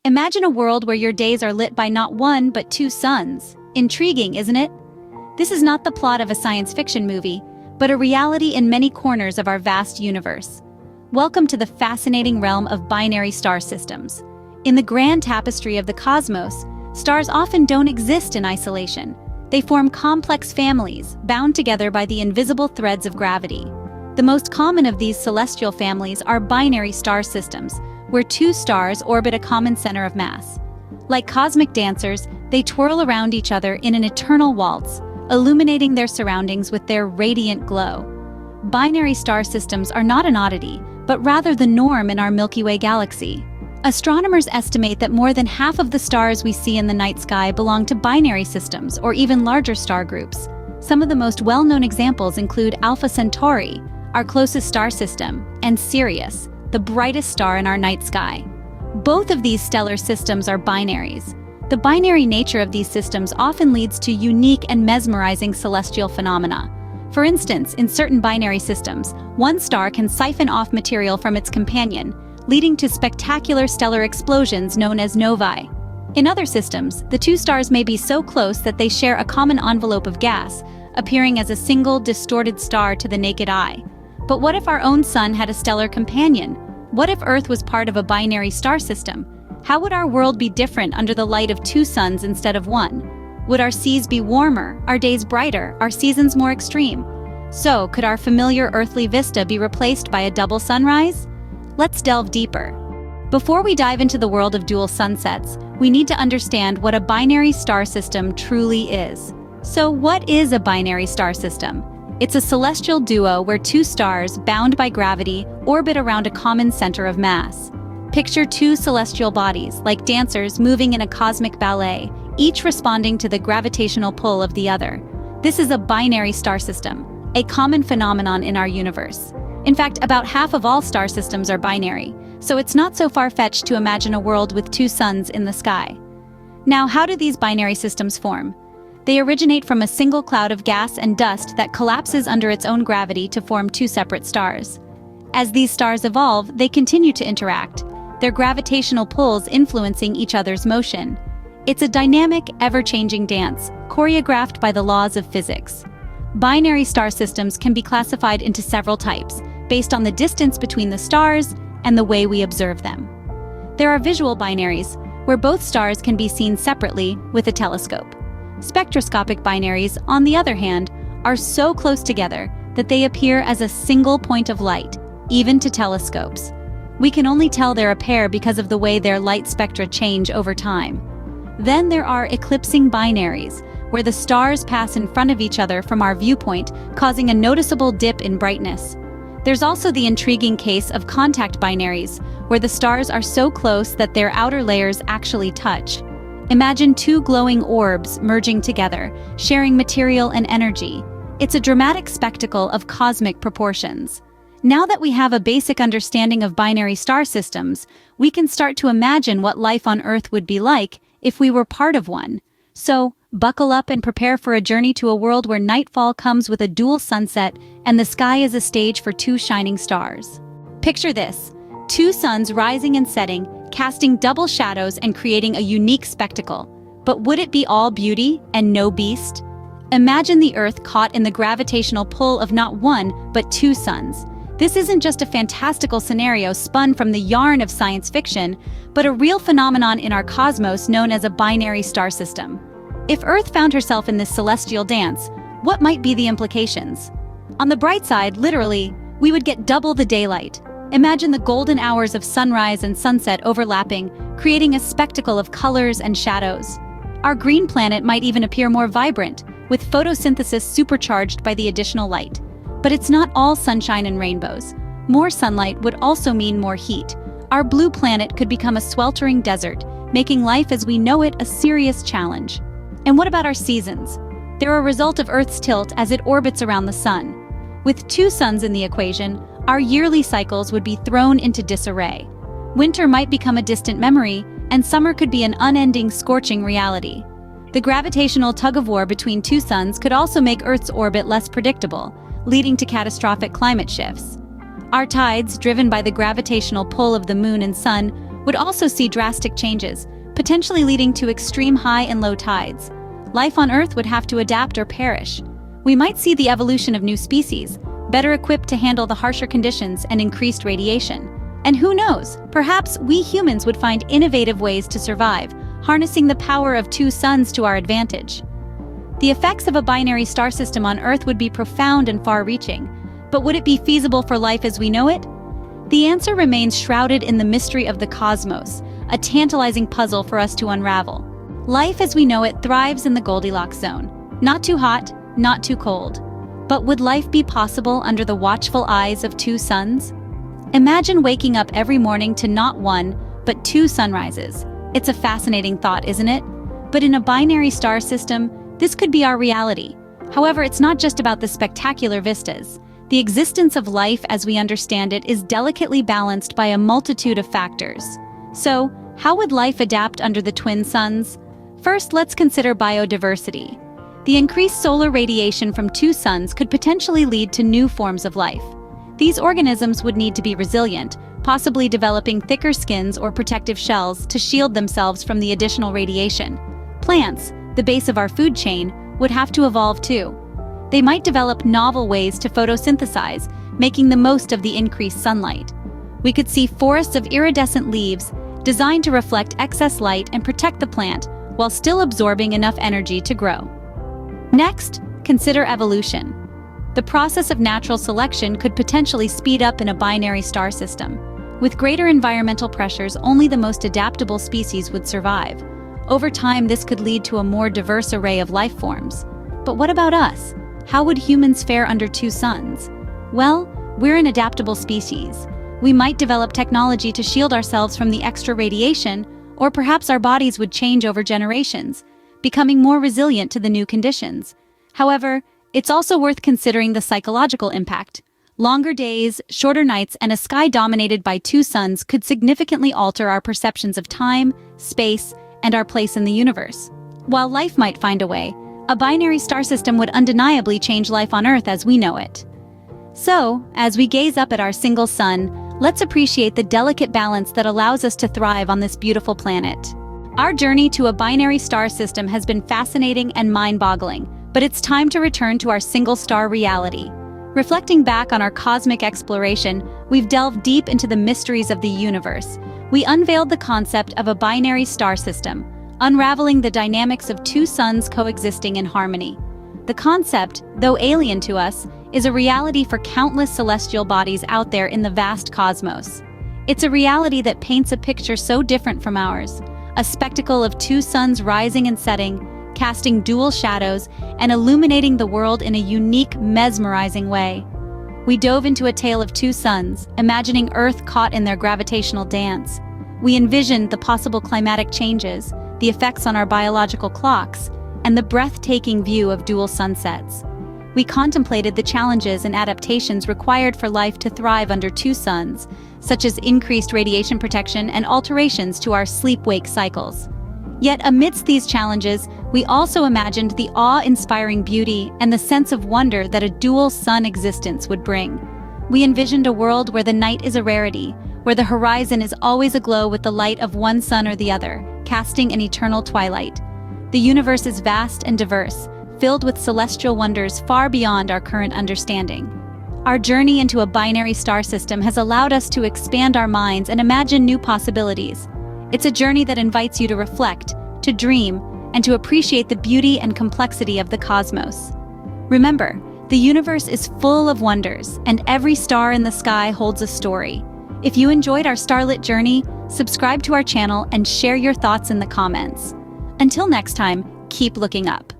Imagine a world where your days are lit by not one but two suns. Intriguing, isn't it? This is not the plot of a science fiction movie, but a reality in many corners of our vast universe. Welcome to the fascinating realm of binary star systems. In the grand tapestry of the cosmos, stars often don't exist in isolation. They form complex families, bound together by the invisible threads of gravity. The most common of these celestial families are binary star systems, where two stars orbit a common center of mass. Like cosmic dancers, they twirl around each other in an eternal waltz, illuminating their surroundings with their radiant glow. Binary star systems are not an oddity, but rather the norm in our Milky Way galaxy. Astronomers estimate that more than half of the stars we see in the night sky belong to binary systems or even larger star groups. Some of the most well-known examples include Alpha Centauri, our closest star system, and Sirius, the brightest star in our night sky. Both of these stellar systems are binaries. The binary nature of these systems often leads to unique and mesmerizing celestial phenomena. For instance, in certain binary systems, one star can siphon off material from its companion, leading to spectacular stellar explosions known as novae. In other systems, the two stars may be so close that they share a common envelope of gas, appearing as a single, distorted star to the naked eye. But what if our own sun had a stellar companion? What if Earth was part of a binary star system? How would our world be different under the light of two suns instead of one? Would our seas be warmer, our days brighter, our seasons more extreme? So, could our familiar earthly vista be replaced by a double sunrise? Let's delve deeper. Before we dive into the world of dual sunsets, we need to understand what a binary star system truly is. So, what is a binary star system? It's a celestial duo where two stars, bound by gravity, orbit around a common center of mass. Picture two celestial bodies, like dancers moving in a cosmic ballet, each responding to the gravitational pull of the other. This is a binary star system, a common phenomenon in our universe. In fact, about half of all star systems are binary, so it's not so far-fetched to imagine a world with two suns in the sky. Now, how do these binary systems form? They originate from a single cloud of gas and dust that collapses under its own gravity to form two separate stars. As these stars evolve, they continue to interact, their gravitational pulls influencing each other's motion. It's a dynamic, ever-changing dance, choreographed by the laws of physics. Binary star systems can be classified into several types, based on the distance between the stars and the way we observe them. There are visual binaries, where both stars can be seen separately with a telescope. Spectroscopic binaries, on the other hand, are so close together that they appear as a single point of light, even to telescopes. We can only tell they're a pair because of the way their light spectra change over time. Then there are eclipsing binaries, where the stars pass in front of each other from our viewpoint, causing a noticeable dip in brightness. There's also the intriguing case of contact binaries, where the stars are so close that their outer layers actually touch. Imagine two glowing orbs merging together, sharing material and energy. It's a dramatic spectacle of cosmic proportions. Now that we have a basic understanding of binary star systems, we can start to imagine what life on Earth would be like if we were part of one. So, buckle up and prepare for a journey to a world where nightfall comes with a dual sunset and the sky is a stage for two shining stars. Picture this: two suns rising and setting, casting double shadows and creating a unique spectacle. But would it be all beauty and no beast? Imagine the Earth caught in the gravitational pull of not one, but two suns. This isn't just a fantastical scenario spun from the yarn of science fiction, but a real phenomenon in our cosmos known as a binary star system. If Earth found herself in this celestial dance, what might be the implications? On the bright side, literally, we would get double the daylight. Imagine the golden hours of sunrise and sunset overlapping, creating a spectacle of colors and shadows. Our green planet might even appear more vibrant, with photosynthesis supercharged by the additional light. But it's not all sunshine and rainbows. More sunlight would also mean more heat. Our blue planet could become a sweltering desert, making life as we know it a serious challenge. And what about our seasons? They're a result of Earth's tilt as it orbits around the sun. With two suns in the equation, our yearly cycles would be thrown into disarray. Winter might become a distant memory, and summer could be an unending, scorching reality. The gravitational tug-of-war between two suns could also make Earth's orbit less predictable, leading to catastrophic climate shifts. Our tides, driven by the gravitational pull of the moon and sun, would also see drastic changes, potentially leading to extreme high and low tides. Life on Earth would have to adapt or perish. We might see the evolution of new species, better equipped to handle the harsher conditions and increased radiation. And who knows, perhaps we humans would find innovative ways to survive, harnessing the power of two suns to our advantage. The effects of a binary star system on Earth would be profound and far-reaching, but would it be feasible for life as we know it? The answer remains shrouded in the mystery of the cosmos, a tantalizing puzzle for us to unravel. Life as we know it thrives in the Goldilocks zone. Not too hot, not too cold. But would life be possible under the watchful eyes of two suns? Imagine waking up every morning to not one, but two sunrises. It's a fascinating thought, isn't it? But in a binary star system, this could be our reality. However, it's not just about the spectacular vistas. The existence of life as we understand it is delicately balanced by a multitude of factors. So, how would life adapt under the twin suns? First, let's consider biodiversity. The increased solar radiation from two suns could potentially lead to new forms of life. These organisms would need to be resilient, possibly developing thicker skins or protective shells to shield themselves from the additional radiation. Plants, the base of our food chain, would have to evolve too. They might develop novel ways to photosynthesize, making the most of the increased sunlight. We could see forests of iridescent leaves designed to reflect excess light and protect the plant while still absorbing enough energy to grow. Next, consider evolution. The process of natural selection could potentially speed up in a binary star system. With greater environmental pressures, only the most adaptable species would survive. Over time, this could lead to a more diverse array of life forms. But what about us? How would humans fare under two suns? Well, we're an adaptable species. We might develop technology to shield ourselves from the extra radiation, or perhaps our bodies would change over generations, becoming more resilient to the new conditions. However, it's also worth considering the psychological impact. Longer days, shorter nights, and a sky dominated by two suns could significantly alter our perceptions of time, space, and our place in the universe. While life might find a way, a binary star system would undeniably change life on Earth as we know it. So, as we gaze up at our single sun, let's appreciate the delicate balance that allows us to thrive on this beautiful planet. Our journey to a binary star system has been fascinating and mind-boggling, but it's time to return to our single-star reality. Reflecting back on our cosmic exploration, we've delved deep into the mysteries of the universe. We unveiled the concept of a binary star system, unraveling the dynamics of two suns coexisting in harmony. The concept, though alien to us, is a reality for countless celestial bodies out there in the vast cosmos. It's a reality that paints a picture so different from ours, a spectacle of two suns rising and setting, casting dual shadows and illuminating the world in a unique, mesmerizing way. We dove into a tale of two suns, imagining Earth caught in their gravitational dance. We envisioned the possible climatic changes, the effects on our biological clocks, and the breathtaking view of dual sunsets. We contemplated the challenges and adaptations required for life to thrive under two suns, such as increased radiation protection and alterations to our sleep-wake cycles. Yet amidst these challenges, we also imagined the awe-inspiring beauty and the sense of wonder that a dual sun existence would bring. We envisioned a world where the night is a rarity, where the horizon is always aglow with the light of one sun or the other, casting an eternal twilight. The universe is vast and diverse, filled with celestial wonders far beyond our current understanding. Our journey into a binary star system has allowed us to expand our minds and imagine new possibilities. It's a journey that invites you to reflect, to dream, and to appreciate the beauty and complexity of the cosmos. Remember, the universe is full of wonders, and every star in the sky holds a story. If you enjoyed our starlit journey, subscribe to our channel and share your thoughts in the comments. Until next time, keep looking up.